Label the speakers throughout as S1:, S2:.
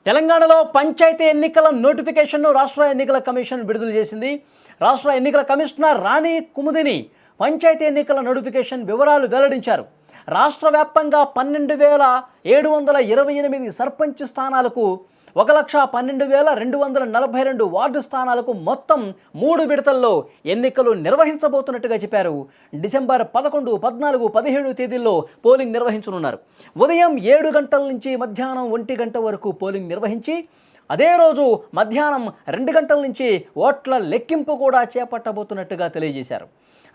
S1: తెలంగాణలో పంచాయతీ ఎన్నికల నోటిఫికేషన్ను రాష్ట్ర ఎన్నికల కమిషన్ విడుదల చేసింది. రాష్ట్ర ఎన్నికల కమిషనర్ రాణి కుముదిని పంచాయతీ ఎన్నికల నోటిఫికేషన్ వివరాలు వెల్లడించారు. రాష్ట్ర వ్యాప్తంగా 12,728 సర్పంచ్ స్థానాలకు 1,12,242 వార్డు స్థానాలకు మొత్తం 3 విడతల్లో ఎన్నికలు నిర్వహించబోతున్నట్టుగా చెప్పారు. డిసెంబర్ 11, 14, 17 తేదీల్లో పోలింగ్ నిర్వహించనున్నారు. ఉదయం 7 గంటల నుంచి మధ్యాహ్నం 1 గంట వరకు పోలింగ్ నిర్వహించి అదే రోజు మధ్యాహ్నం 2 గంటల నుంచి ఓట్ల లెక్కింపు కూడా చేపట్టబోతున్నట్టుగా తెలియజేశారు.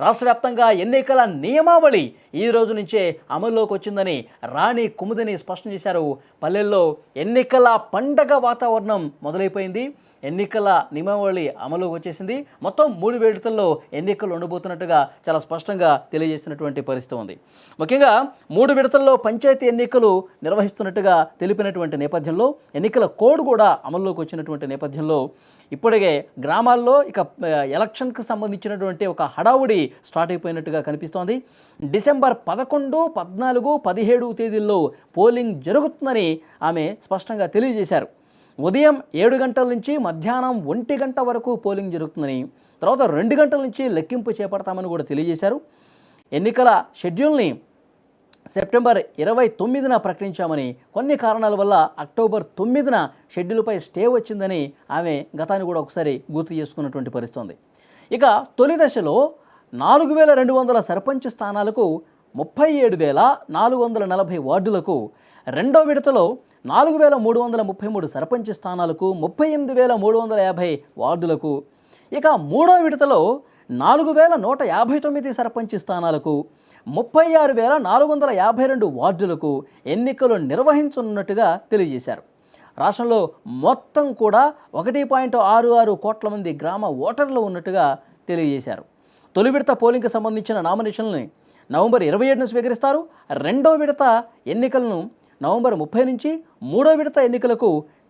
S1: రాష్ట్ర వ్యాప్తంగా ఎన్నికల నియమావళి ఈ రోజు నుంచే అమల్లోకి వచ్చిందని రాణి కుముదిని స్పష్టం చేశారు. పల్లెల్లో ఎన్నికల పండగ వాతావరణం మొదలైపోయింది. ఎన్నికల నియమావళి అమలుకి వచ్చేసింది. మొత్తం 3 విడతల్లో ఎన్నికలు ఉండబోతున్నట్టుగా చాలా స్పష్టంగా తెలియజేసినటువంటి పరిస్థితి ఉంది. ముఖ్యంగా 3 విడతల్లో పంచాయతీ ఎన్నికలు నిర్వహిస్తున్నట్టుగా తెలిపినటువంటి నేపథ్యంలో ఎన్నికల కోడ్ కూడా అమల్లోకి వచ్చినటువంటి నేపథ్యంలో ఇప్పటికే గ్రామాల్లో ఇక ఎలక్షన్కి సంబంధించినటువంటి ఒక హడావుడి స్టార్ట్ అయిపోయినట్టుగా కనిపిస్తోంది. డిసెంబర్ 11, 14, 17 తేదీల్లో పోలింగ్ జరుగుతుందని ఆమె స్పష్టంగా తెలియజేశారు. ఉదయం 7 గంటల నుంచి మధ్యాహ్నం 1 గంట వరకు పోలింగ్ జరుగుతుందని, తర్వాత 2 గంటల నుంచి లెక్కింపు చేపడతామని కూడా తెలియజేశారు. ఎన్నికల షెడ్యూల్ని సెప్టెంబర్ 29న ప్రకటించామని, కొన్ని కారణాల వల్ల అక్టోబర్ 9న షెడ్యూల్పై స్టే వచ్చిందని ఆమె గతాన్ని కూడా ఒకసారి గుర్తు చేసుకున్నటువంటి పరిస్థితి ఉంది. ఇక తొలి దశలో 4,200 సర్పంచ్ స్థానాలకు 37,440 వార్డులకు, రెండో విడతలో 4,333 సర్పంచ్ స్థానాలకు 38,350 వార్డులకు, ఇక మూడో విడతలో 4,159 సర్పంచ్ స్థానాలకు 36,452 వార్డులకు ఎన్నికలు నిర్వహించనున్నట్టుగా తెలియజేశారు. రాష్ట్రంలో మొత్తం కూడా 1.66 కోట్ల మంది గ్రామ ఓటర్లు ఉన్నట్టుగా తెలియజేశారు. తొలి విడత పోలింగ్కి సంబంధించిన నామినేషన్లని నవంబర్ 27న స్వీకరిస్తారు. రెండో విడత ఎన్నికలను నవంబర్ 30 నుంచి, మూడో విడత ఎన్నికలకు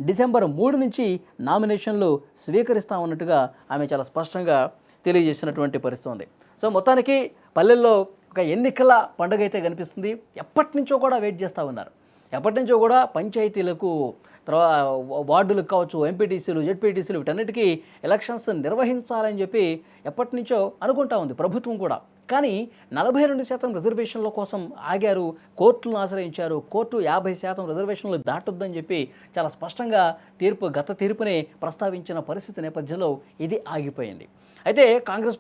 S1: డిసెంబర్ 3 నుంచి నామినేషన్లు స్వీకరిస్తామన్నట్టుగా ఆమె చాలా స్పష్టంగా తెలియజేసినటువంటి పరిస్థితి ఉంది. సో మొత్తానికి పల్లెల్లో ఒక ఎన్నికల పండుగ అయితే కనిపిస్తుంది. ఎప్పటి నుంచో కూడా వెయిట్ చేస్తూ ఉన్నారు. ఎప్పటి నుంచో కూడా పంచాయతీలకు, తర్వాత వార్డులకు కావచ్చు, ఎంపీటీసీలు, జెడ్పీటీసీలు వీటన్నిటికీ ఎలక్షన్స్ నిర్వహించాలని చెప్పి ఎప్పటి నుంచో అనుకుంటా ఉంది ప్రభుత్వం కూడా. కానీ 42% రిజర్వేషన్ల కోసం ఆగారు, కోర్టులను ఆశ్రయించారు. కోర్టు 50% రిజర్వేషన్లు దాటొద్దని చెప్పి చాలా స్పష్టంగా గత తీర్పుని ప్రస్తావించిన పరిస్థితి నేపథ్యంలో ఇది ఆగిపోయింది. అయితే కాంగ్రెస్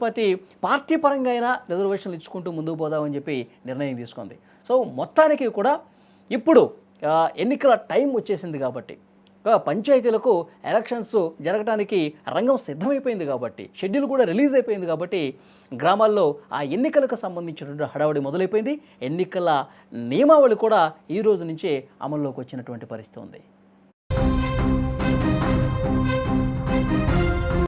S1: పార్టీ పరంగా అయినా రిజర్వేషన్లు ఇచ్చుకుంటూ ముందుకు పోదామని చెప్పి నిర్ణయం తీసుకుంది. సో మొత్తానికి కూడా ఇప్పుడు ఎన్నికల టైం వచ్చేసింది కాబట్టి, పంచాయతీలకు ఎలక్షన్స్ జరగడానికి రంగం సిద్ధమైపోయింది కాబట్టి, షెడ్యూల్ కూడా రిలీజ్ అయిపోయింది కాబట్టి గ్రామాల్లో ఆ ఎన్నికలకు సంబంధించినటువంటి హడావుడి మొదలైపోయింది. ఎన్నికల నియమావళి కూడా ఈ రోజు నుంచే అమల్లోకి వచ్చినటువంటి పరిస్థితి ఉంది.